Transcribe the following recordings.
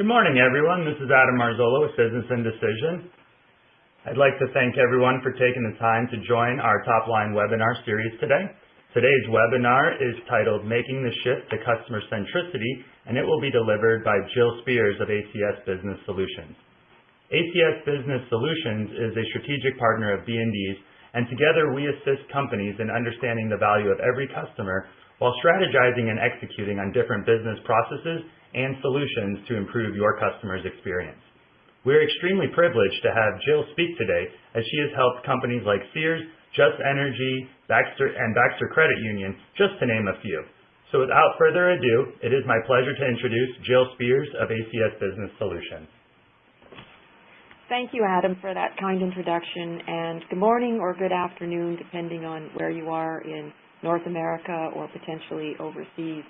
Good morning, everyone. This is Adam Marzola with Business and Decision. I'd like to thank everyone for taking the time to join our top-line webinar series today. Today's webinar is titled Making the Shift to Customer Centricity, and it will be delivered by Jill Speirs of ACS Business Solutions. ACS Business Solutions is a strategic partner of B&D's, and together we assist companies in understanding the value of every customer while strategizing and executing on different business processes and solutions to improve your customer's experience. We're extremely privileged to have Jill speak today, as she has helped companies like Sears, Just Energy, Baxter Credit Union, just to name a few. So without further ado, it is my pleasure to introduce Jill Speirs of ACS Business Solutions. Thank you, Adam, for that kind introduction, and good morning or good afternoon, depending on where you are in North America or potentially overseas.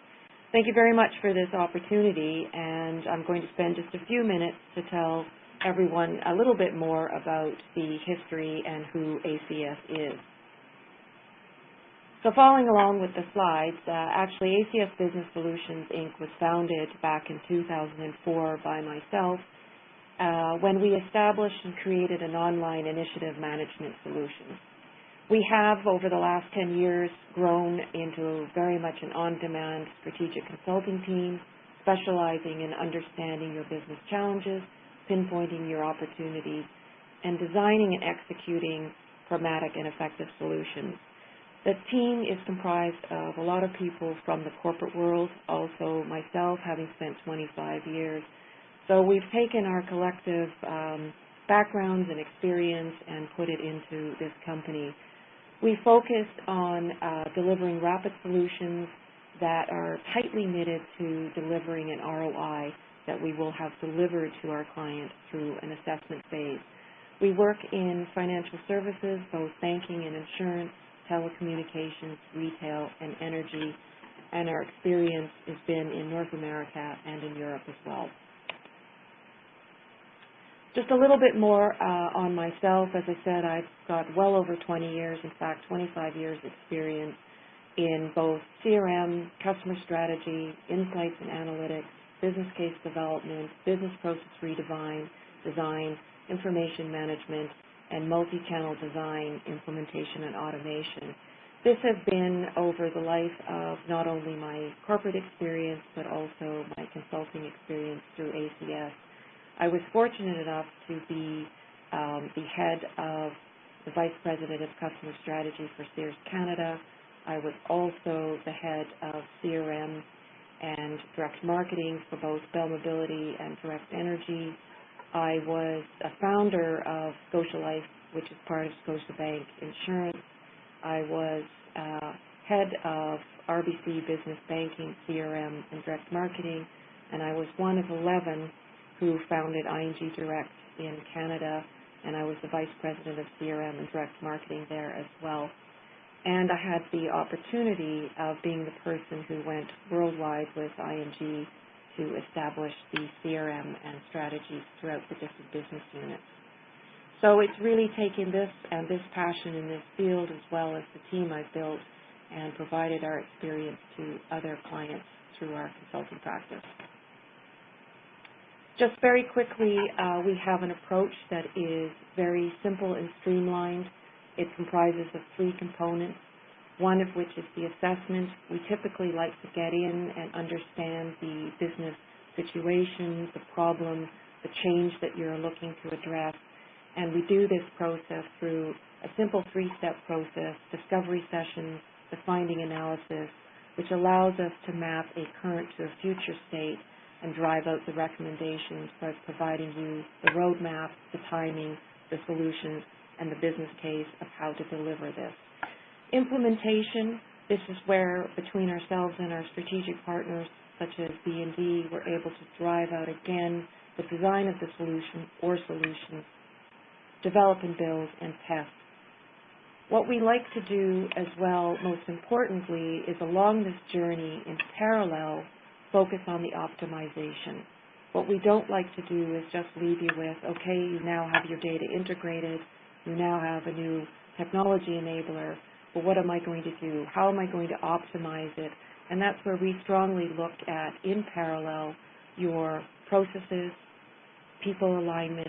Thank you very much for this opportunity, and I'm going to spend just a few minutes to tell everyone a little bit more about the history and who ACS is. So following along with the slides, actually ACS Business Solutions Inc. was founded back in 2004 by myself when we established and created an online initiative management solution. We have, over the last 10 years, grown into very much an on-demand strategic consulting team, specializing in understanding your business challenges, pinpointing your opportunities, and designing and executing pragmatic and effective solutions. The team is comprised of a lot of people from the corporate world, also myself, having spent 25 years. So we've taken our collective backgrounds and experience and put it into this company. We focus on delivering rapid solutions that are tightly knitted to delivering an ROI that we will have delivered to our clients through an assessment phase. We work in financial services, both banking and insurance, telecommunications, retail, and energy, and our experience has been in North America and in Europe as well. Just a little bit more on myself. As I said, I've got well over 20 years, in fact 25 years experience in both CRM, customer strategy, insights and analytics, business case development, business process redesign, information management, and multi-channel design, implementation, and automation. This has been over the life of not only my corporate experience, but also my consulting experience through ACS. I was fortunate enough to be the head of the Vice President of Customer Strategy for Sears Canada. I was also the head of CRM and direct marketing for both Bell Mobility and Direct Energy. I was a founder of Scotia Life, which is part of Scotiabank Insurance. I was head of RBC Business Banking, CRM, and Direct Marketing, and I was one of 11 who founded ING Direct in Canada, and I was the Vice President of CRM and Direct Marketing there as well. And I had the opportunity of being the person who went worldwide with ING to establish the CRM and strategies throughout the different business units. So it's really taken this and this passion in this field, as well as the team I've built, and provided our experience to other clients through our consulting practice. Just very quickly, we have an approach that is very simple and streamlined. It comprises of 3 components, one of which is the assessment. We typically like to get in and understand the business situation, the problem, the change that you're looking to address. And we do this process through a simple 3-step process: discovery sessions, the finding analysis, which allows us to map a current to a future state and drive out the recommendations by providing you the roadmap, the timing, the solutions, and the business case of how to deliver this. Implementation, this is where between ourselves and our strategic partners, such as B&D, we're able to drive out again the design of the solution or solutions, develop and build, and test. What we like to do as well, most importantly, is along this journey in parallel, focus on the optimization. What we don't like to do is just leave you with, okay, you now have your data integrated, you now have a new technology enabler, but what am I going to do? How am I going to optimize it? And that's where we strongly look at, in parallel, your processes, people alignment,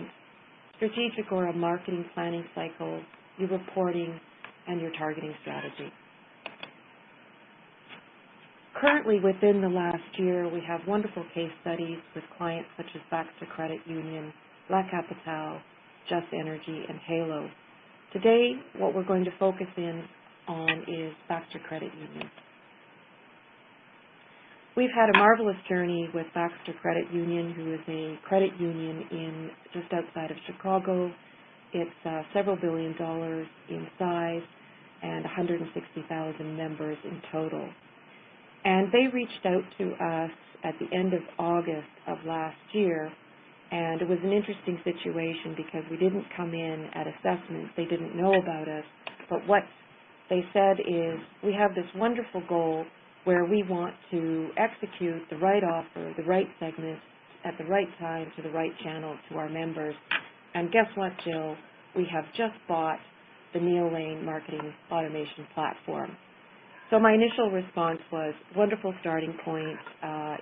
strategic or a marketing planning cycle, your reporting, and your targeting strategy. Currently, within the last year, we have wonderful case studies with clients such as Baxter Credit Union, La Capitale, Just Energy, and Halo. Today, what we're going to focus in on is Baxter Credit Union. We've had a marvelous journey with Baxter Credit Union, who is a credit union in just outside of Chicago. It's several $billion in size and 160,000 members in total. And they reached out to us at the end of August of last year, and it was an interesting situation because we didn't come in at assessment. They didn't know about us, but what they said is, we have this wonderful goal where we want to execute the right offer, the right segment, at the right time, to the right channel to our members. And guess what, Jill? We have just bought the Neil Lane marketing automation platform. So my initial response was, wonderful starting point.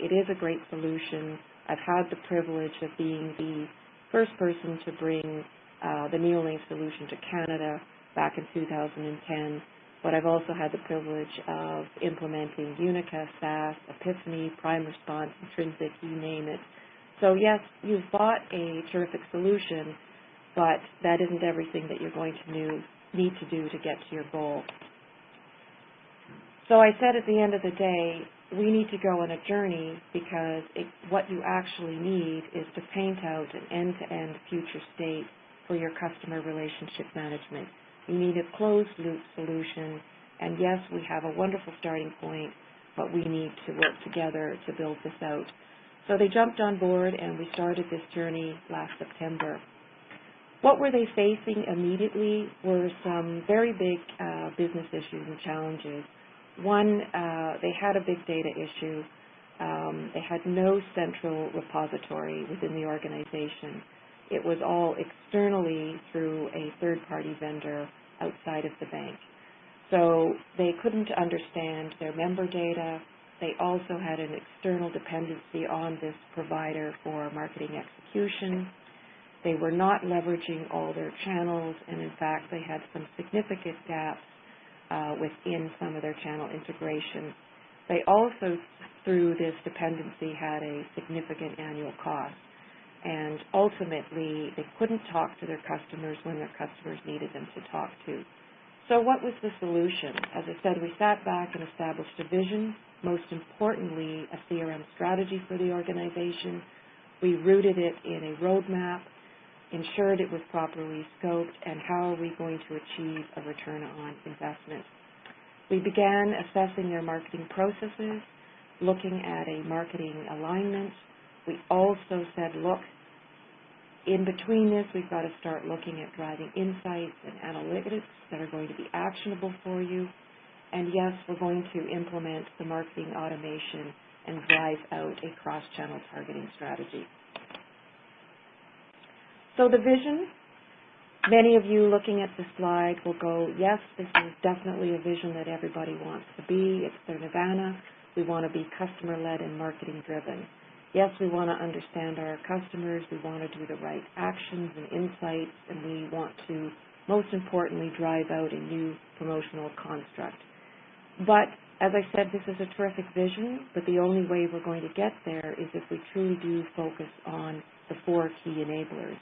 It is a great solution. I've had the privilege of being the first person to bring the Neil Lane solution to Canada back in 2010, but I've also had the privilege of implementing Unica, SAS, Epiphany, Prime Response, Intrinsic, you name it. So yes, you've bought a terrific solution, but that isn't everything that you're going to need to do to get to your goal. So I said at the end of the day, we need to go on a journey because what you actually need is to paint out an end-to-end future state for your customer relationship management. You need a closed-loop solution, and yes, we have a wonderful starting point, but we need to work together to build this out. So they jumped on board, and we started this journey last September. What were they facing immediately were some very big business issues and challenges. One, they had a big data issue. They had no central repository within the organization. It was all externally through a third-party vendor outside of the bank. So they couldn't understand their member data. They also had an external dependency on this provider for marketing execution. They were not leveraging all their channels, and in fact, they had some significant gaps within some of their channel integration. They also, through this dependency, had a significant annual cost. And ultimately, they couldn't talk to their customers when their customers needed them to talk to. So what was the solution? As I said, we sat back and established a vision, most importantly, a CRM strategy for the organization. We rooted it in a roadmap, ensured it was properly scoped, and how are we going to achieve a return on investment. We began assessing their marketing processes, looking at a marketing alignment. We also said, look, in between this, we've got to start looking at driving insights and analytics that are going to be actionable for you. And yes, we're going to implement the marketing automation and drive out a cross-channel targeting strategy. So the vision, many of you looking at the slide will go, yes, this is definitely a vision that everybody wants to be. It's their nirvana. We want to be customer-led and marketing-driven. Yes, we want to understand our customers. We want to do the right actions and insights, and we want to, most importantly, drive out a new promotional construct. But as I said, this is a terrific vision, but the only way we're going to get there is if we truly do focus on the 4 key enablers.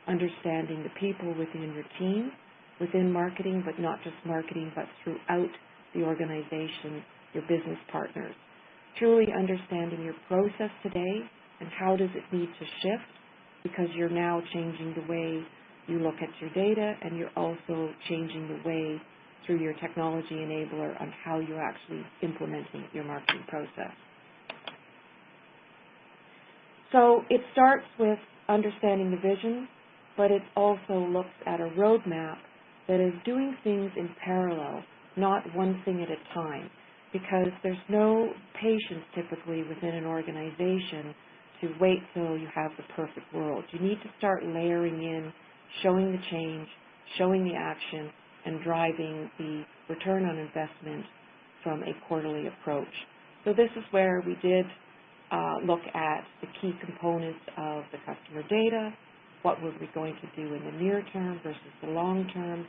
Understanding the people within your team, within marketing, but not just marketing, but throughout the organization, your business partners. Truly understanding your process today and how does it need to shift, because you're now changing the way you look at your data, and you're also changing the way through your technology enabler on how you're actually implementing your marketing process. So it starts with understanding the vision, but it also looks at a roadmap that is doing things in parallel, not one thing at a time, because there's no patience typically within an organization to wait till you have the perfect world. You need to start layering in, showing the change, showing the action, and driving the return on investment from a quarterly approach. So this is where we did look at the key components of the customer data. What were we going to do in the near term versus the long term?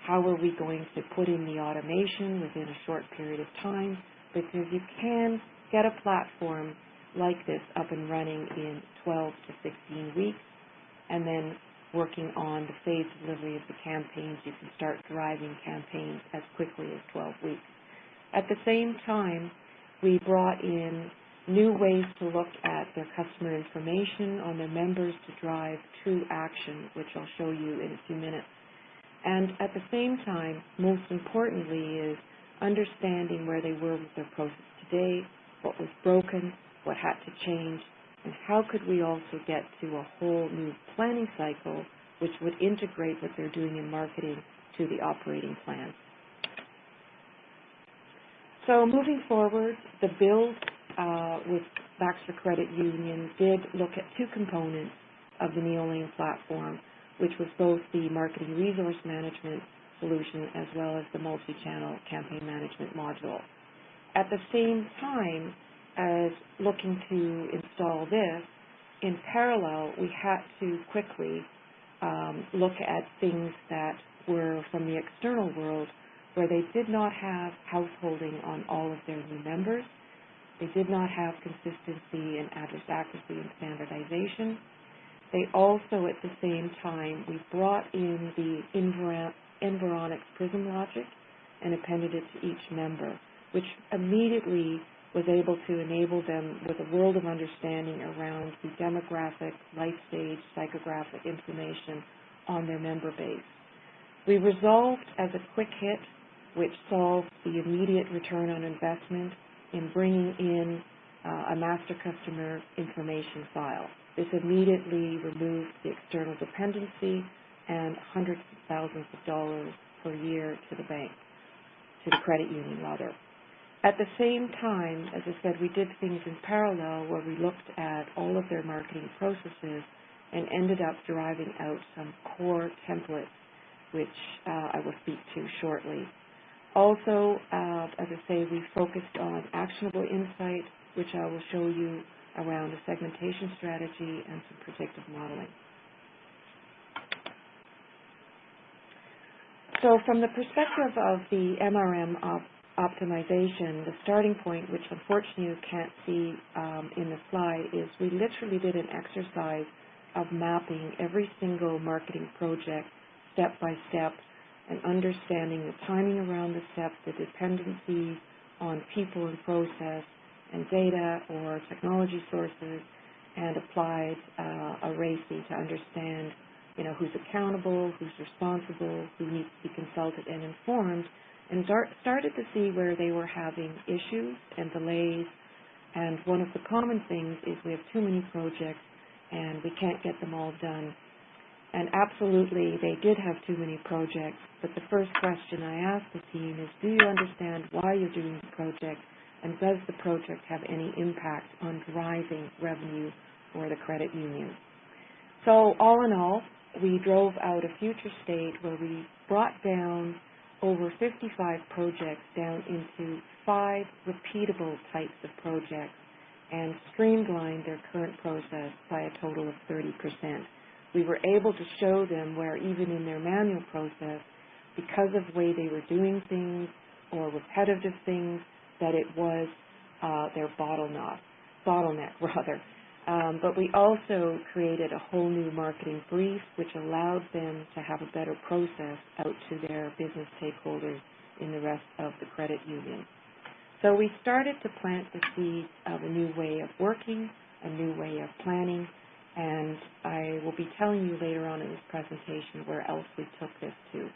How are we going to put in the automation within a short period of time? Because you can get a platform like this up and running in 12 to 16 weeks, and then working on the phased delivery of the campaigns, you can start driving campaigns as quickly as 12 weeks. At the same time, we brought in new ways to look at their customer information on their members to drive true action, which I'll show you in a few minutes. And at the same time, most importantly, is understanding where they were with their process today, what was broken, what had to change, and how could we also get to a whole new planning cycle which would integrate what they're doing in marketing to the operating plan. So moving forward, the build with Baxter Credit Union did look at two components of the Neolane platform, which was both the marketing resource management solution as well as the multi-channel campaign management module. At the same time as looking to install this, in parallel, we had to quickly look at things that were from the external world where they did not have householding on all of their new members. They did not have consistency in address accuracy and standardization. They also, at the same time, we brought in the Environics Prism logic and appended it to each member, which immediately was able to enable them with a world of understanding around the demographic, life stage, psychographic information on their member base. We resolved as a quick hit, which solved the immediate return on investment in bringing in a master customer information file. This immediately removed the external dependency and hundreds of thousands of dollars per year to the bank, to the credit union rather. At the same time, as I said, we did things in parallel where we looked at all of their marketing processes and ended up deriving out some core templates, which I will speak to shortly. Also, as I say, we focused on actionable insight, which I will show you around a segmentation strategy and some predictive modeling. So from the perspective of the MRM optimization, the starting point, which unfortunately you can't see in the slide, is we literally did an exercise of mapping every single marketing project step by step and understanding the timing around the steps, the dependencies on people and process and data or technology sources, and applied a RACI to understand, who's accountable, who's responsible, who needs to be consulted and informed, and started to see where they were having issues and delays. And one of the common things is we have too many projects and we can't get them all done. And absolutely, they did have too many projects, but the first question I asked the team is, do you understand why you're doing the project, and does the project have any impact on driving revenue for the credit union? So all in all, we drove out a future state where we brought down over 55 projects down into 5 repeatable types of projects and streamlined their current process by a total of 30%. We were able to show them where even in their manual process, because of the way they were doing things or repetitive things, that it was their bottleneck. But we also created a whole new marketing brief, which allowed them to have a better process out to their business stakeholders in the rest of the credit union. So we started to plant the seeds of a new way of working, a new way of planning, and I will be telling you later on in this presentation where else we took this to.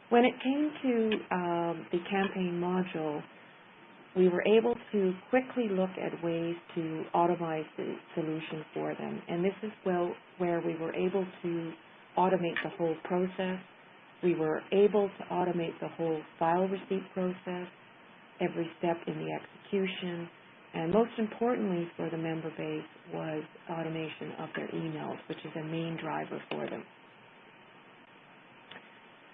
When it came to the campaign module, we were able to quickly look at ways to automate the solution for them. And this is where we were able to automate the whole process. We were able to automate the whole file receipt process, every step in the execution, and most importantly for the member base was automation of their emails, which is a main driver for them.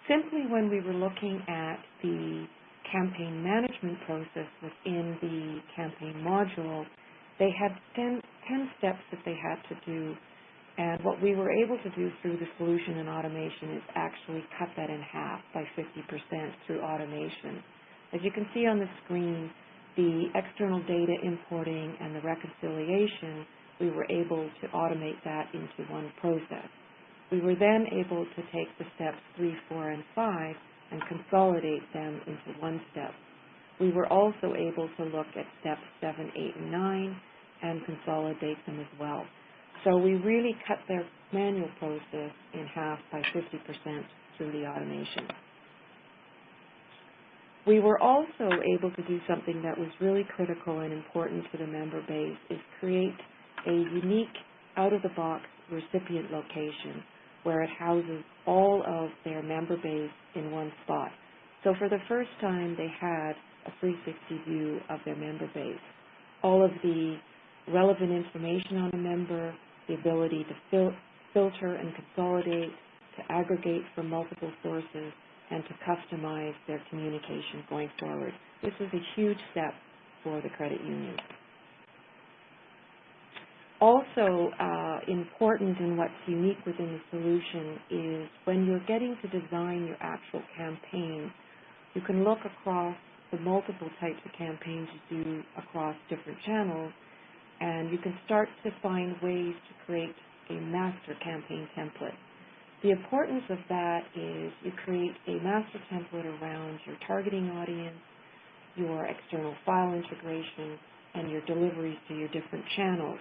Simply when we were looking at the campaign management process within the campaign module, they had 10 steps that they had to do. And what we were able to do through the solution and automation is actually cut that in half by 50% through automation. As you can see on the screen, the external data importing and the reconciliation, we were able to automate that into one process. We were then able to take the steps 3, 4, and 5 and consolidate them into one step. We were also able to look at steps 7, 8, and 9 and consolidate them as well. So we really cut their manual process in half by 50% through the automation. We were also able to do something that was really critical and important to the member base, is create a unique, out-of-the-box recipient location where it houses all of their member base in one spot. So for the first time, they had a 360 view of their member base. All of the relevant information on a member, the ability to filter and consolidate, to aggregate from multiple sources, and to customize their communication going forward. This is a huge step for the credit union. Also important and what's unique within the solution is when you're getting to design your actual campaign, you can look across the multiple types of campaigns you do across different channels, and you can start to find ways to create a master campaign template. The importance of that is you create a master template around your targeting audience, your external file integration, and your deliveries to your different channels.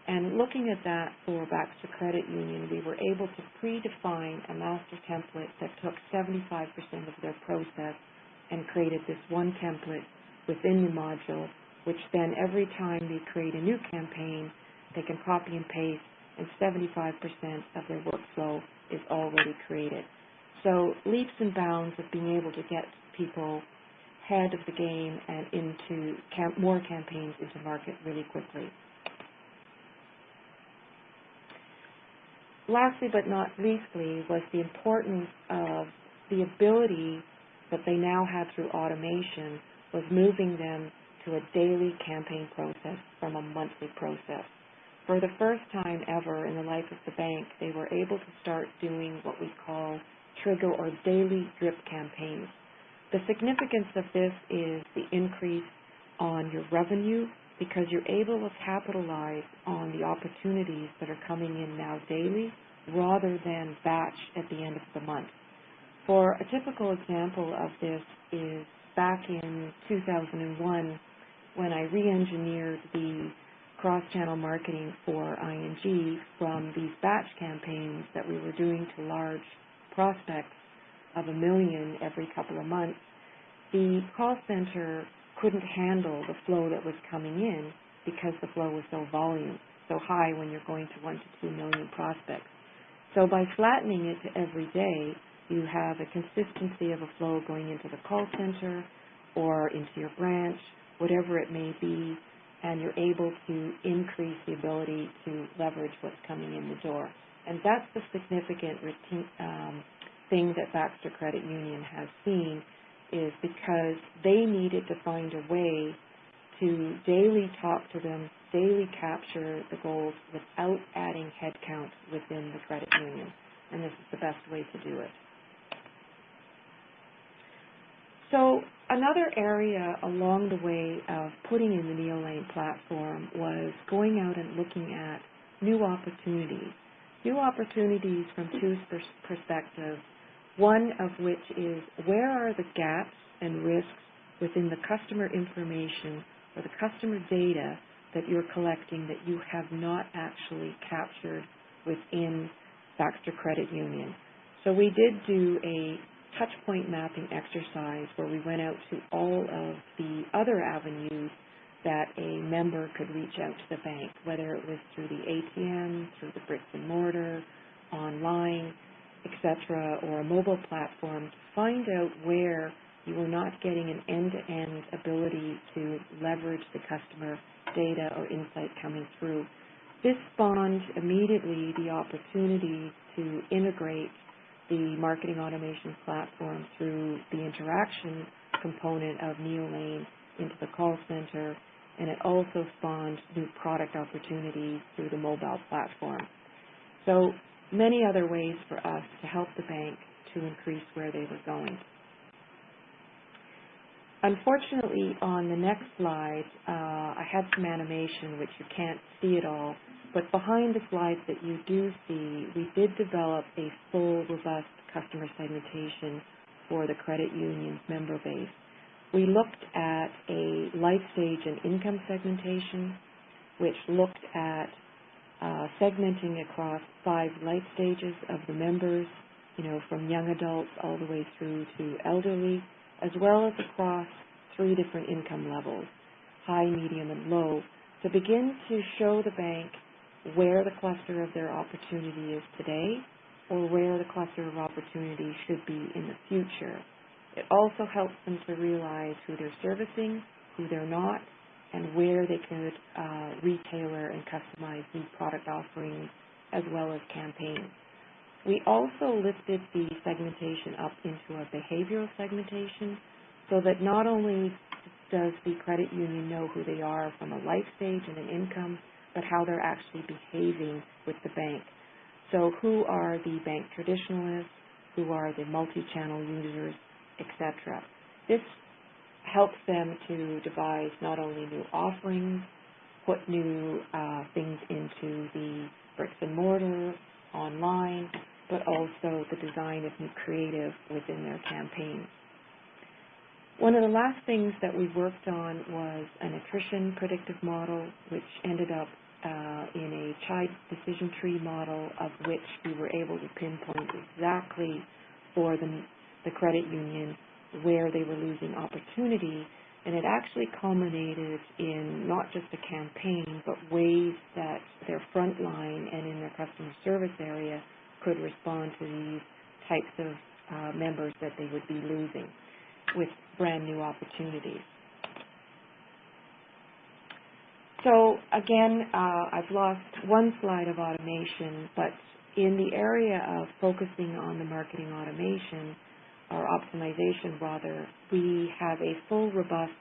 And looking at that for Baxter Credit Union, we were able to predefine a master template that took 75% of their process and created this one template within the module, which then every time they create a new campaign, they can copy and paste, and 75% of their workflow is already created. So leaps and bounds of being able to get people ahead of the game and into more campaigns into market really quickly. Lastly but not leastly was the importance of the ability that they now had through automation was moving them to a daily campaign process from a monthly process. For the first time ever in the life of the bank, they were able to start doing what we call trigger or daily drip campaigns. The significance of this is the increase on your revenue because you're able to capitalize on the opportunities that are coming in now daily rather than batch at the end of the month. For a typical example of this is back in 2001 when I re-engineered the cross-channel marketing for ING from these batch campaigns that we were doing to large prospects of 1 million every couple of months. The call center couldn't handle the flow that was coming in because the flow was so high when you're going to 1 to 2 million prospects. So by flattening it to every day, you have a consistency of a flow going into the call center or into your branch, whatever it may be, and you're able to increase the ability to leverage what's coming in the door. And that's the significant thing that Baxter Credit Union has seen, is because they needed to find a way to daily talk to them, daily capture the goals without adding headcount within the credit union. And this is the best way to do it. So another area along the way of putting in the Neolane platform was going out and looking at new opportunities. New opportunities from two perspectives, one of which is where are the gaps and risks within the customer information or the customer data that you're collecting that you have not actually captured within Baxter Credit Union. So we did do a touchpoint mapping exercise where we went out to all of the other avenues that a member could reach out to the bank, whether it was through the ATM, through the bricks and mortar, online, etc., or a mobile platform, to find out where you were not getting an end-to-end ability to leverage the customer data or insight coming through. This spawned immediately the opportunity to integrate the marketing automation platform through the interaction component of Neolane into the call center, and it also spawned new product opportunities through the mobile platform. So many other ways for us to help the bank to increase where they were going. Unfortunately, on the next slide, I had some animation which you can't see at all, but behind the slides that you do see, we did develop a full, robust customer segmentation for the credit union's member base. We looked at a life stage and income segmentation, which looked at segmenting across 5 life stages of the members, from young adults all the way through to elderly, as well as across 3 different income levels, high, medium, and low, to begin to show the bank where the cluster of their opportunity is today or where the cluster of opportunity should be in the future. It also helps them to realize who they're servicing, who they're not, and where they could retailer and customize new product offerings as well as campaigns. We also lifted the segmentation up into a behavioral segmentation so that not only does the credit union know who they are from a life stage and an income, but how they're actually behaving with the bank. So who are the bank traditionalists, who are the multi-channel users, etc. This helps them to devise not only new offerings, put new things into the bricks and mortar, online, but also the design of new creative within their campaigns. One of the last things that we worked on was an attrition predictive model, which ended up in a child decision tree model, of which we were able to pinpoint exactly for the credit union where they were losing opportunity, and it actually culminated in not just a campaign, but ways that their front line and in their customer service area could respond to these types of members that they would be losing with brand new opportunities. So again, I've lost one slide of automation, but in the area of focusing on the marketing automation, or optimization rather, we have a full, robust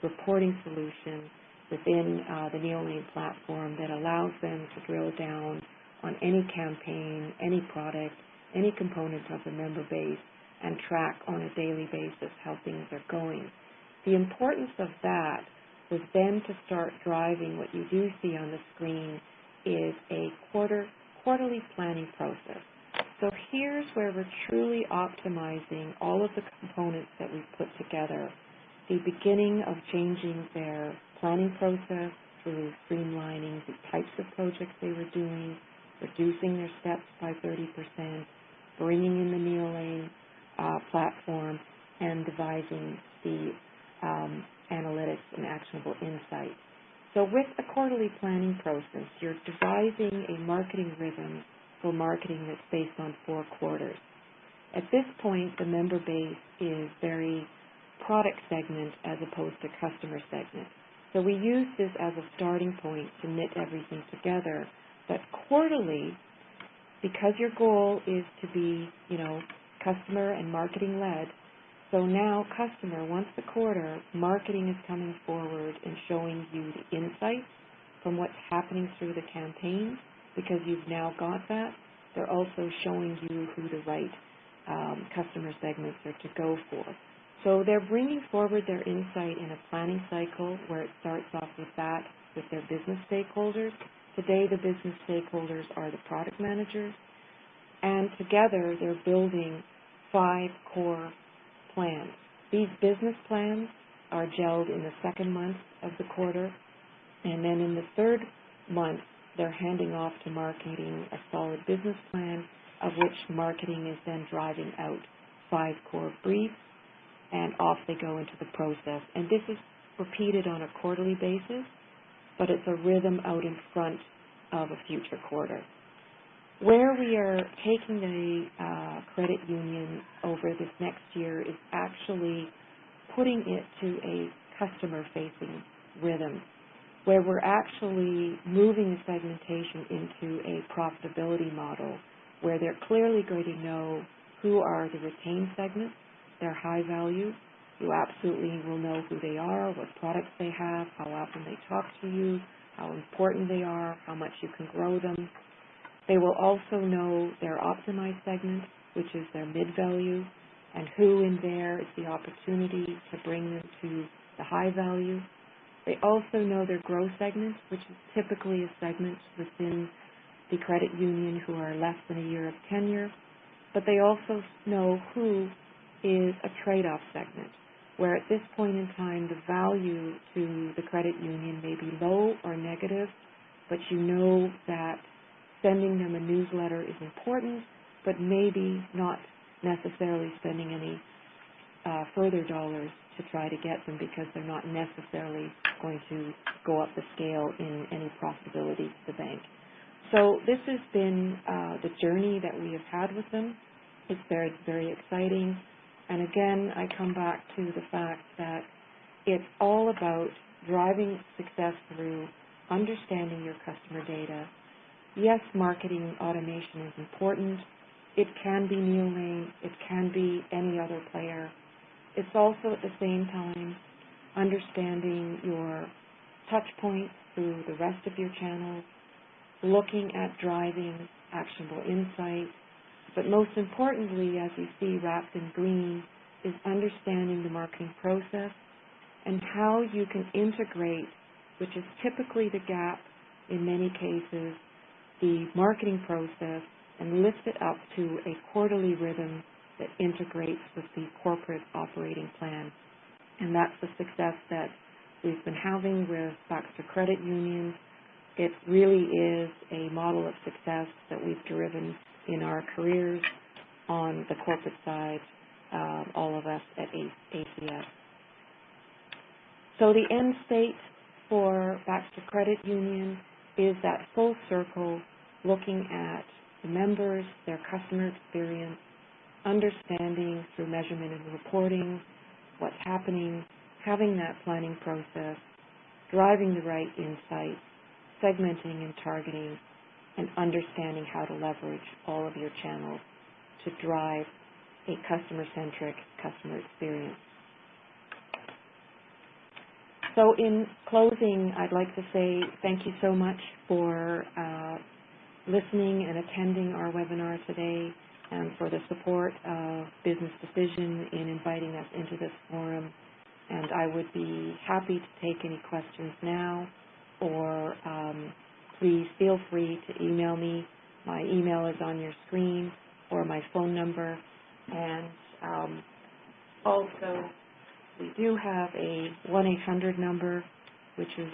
reporting solution within the Neolane platform that allows them to drill down on any campaign, any product, any component of the member base, and track on a daily basis how things are going. The importance of that was then to start driving what you do see on the screen is a quarterly planning process. So here's where we're truly optimizing all of the components that we've put together. The beginning of changing their planning process through streamlining the types of projects they were doing, reducing their steps by 30%, bringing in the Neolane platform, and devising the analytics and actionable insights. So with a quarterly planning process, you're devising a marketing rhythm for marketing that's based on 4 quarters. At this point, the member base is very product segment as opposed to customer segment. So we use this as a starting point to knit everything together. But quarterly, because your goal is to be, customer and marketing led, so now customer, once a quarter, marketing is coming forward and showing you the insights from what's happening through the campaign, because you've now got that. They're also showing you who the right customer segments are to go for. So they're bringing forward their insight in a planning cycle where it starts off with that, with their business stakeholders. Today, the business stakeholders are the product managers, and together they're building 5 core plans. These business plans are gelled in the second month of the quarter, and then in the third month, they're handing off to marketing a solid business plan, of which marketing is then driving out 5 core briefs, and off they go into the process. And this is repeated on a quarterly basis, but it's a rhythm out in front of a future quarter. Where we are taking the credit union over this next year is actually putting it to a customer-facing rhythm, where we're actually moving the segmentation into a profitability model, where they're clearly going to know who are the retained segments, their high value, You absolutely will know who they are, what products they have, how often they talk to you, how important they are, how much you can grow them. They will also know their optimized segment, which is their mid-value, and who in there is the opportunity to bring them to the high value. They also know their growth segment, which is typically a segment within the credit union who are less than a year of tenure, but they also know who is a trade-off segment, where at this point in time the value to the credit union may be low or negative, but you know that sending them a newsletter is important, but maybe not necessarily spending any further dollars to try to get them because they're not necessarily going to go up the scale in any profitability to the bank. So this has been the journey that we have had with them. It's very, very exciting. And again, I come back to the fact that it's all about driving success through understanding your customer data. Yes, marketing automation is important. It can be Neil Lane. It can be any other player. It's also at the same time understanding your touch points through the rest of your channels, looking at driving actionable insights, but most importantly, as you see wrapped in green, is understanding the marketing process and how you can integrate, which is typically the gap in many cases, the marketing process and lift it up to a quarterly rhythm that integrates with the corporate operating plan. And that's the success that we've been having with Baxter Credit Union. It really is a model of success that we've driven in our careers on the corporate side, all of us at ACS. So the end state for Baxter Credit Union is that full circle, looking at the members, their customer experience, understanding through measurement and reporting what's happening, having that planning process, driving the right insights, segmenting and targeting, and understanding how to leverage all of your channels to drive a customer-centric customer experience. So in closing, I'd like to say thank you so much for listening and attending our webinar today and for the support of Business Decision in inviting us into this forum. And I would be happy to take any questions now, or please feel free to email me. My email is on your screen, or my phone number. And also, we do have a 1-800 number, which is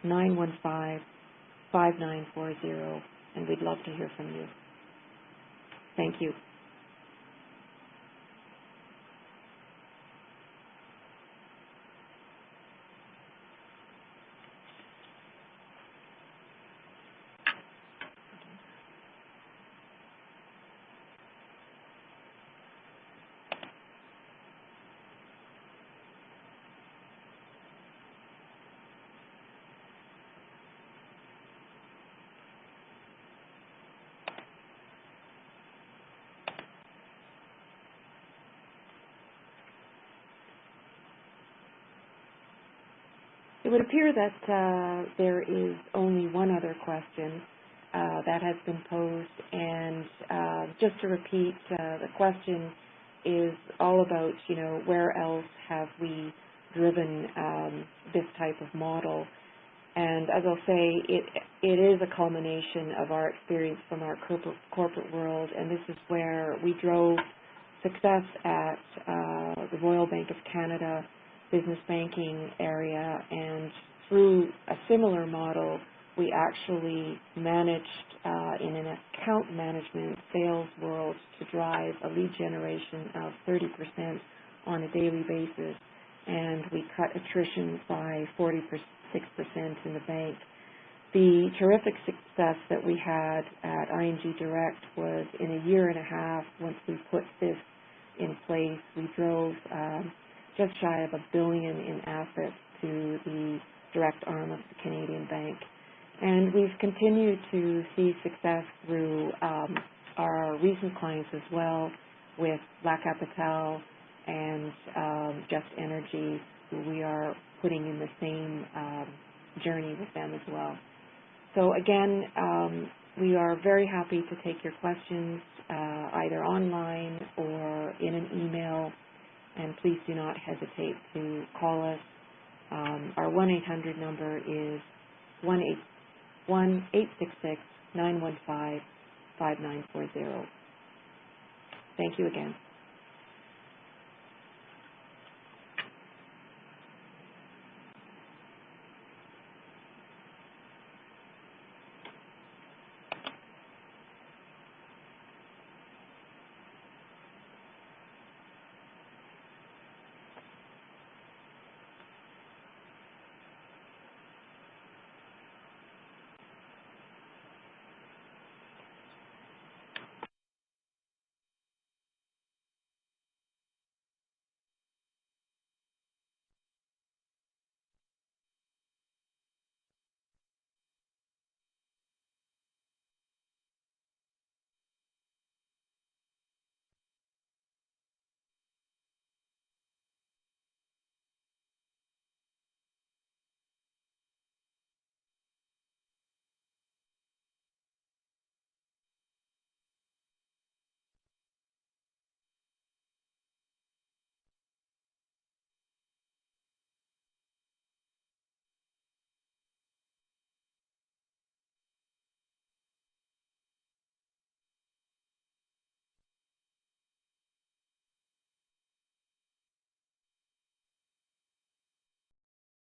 1-866-915-5940, and we'd love to hear from you. Thank you. It would appear that there is only one other question that has been posed, and just to repeat, the question is all about, where else have we driven this type of model? And as I'll say, it is a culmination of our experience from our corporate world, and this is where we drove success at the Royal Bank of Canada business banking area, and through a similar model, we actually managed in an account management sales world to drive a lead generation of 30% on a daily basis, and we cut attrition by 46% in the bank. The terrific success that we had at ING Direct was in a year and a half. Once we put this in place, we drove just shy of $1 billion in assets to the direct arm of the Canadian bank. And we've continued to see success through our recent clients as well, with La Capitale and Just Energy, who we are putting in the same journey with them as well. So again, we are very happy to take your questions either online or in an email, and please do not hesitate to call us. Our 1-800 number is 1-866-915-5940. Thank you again.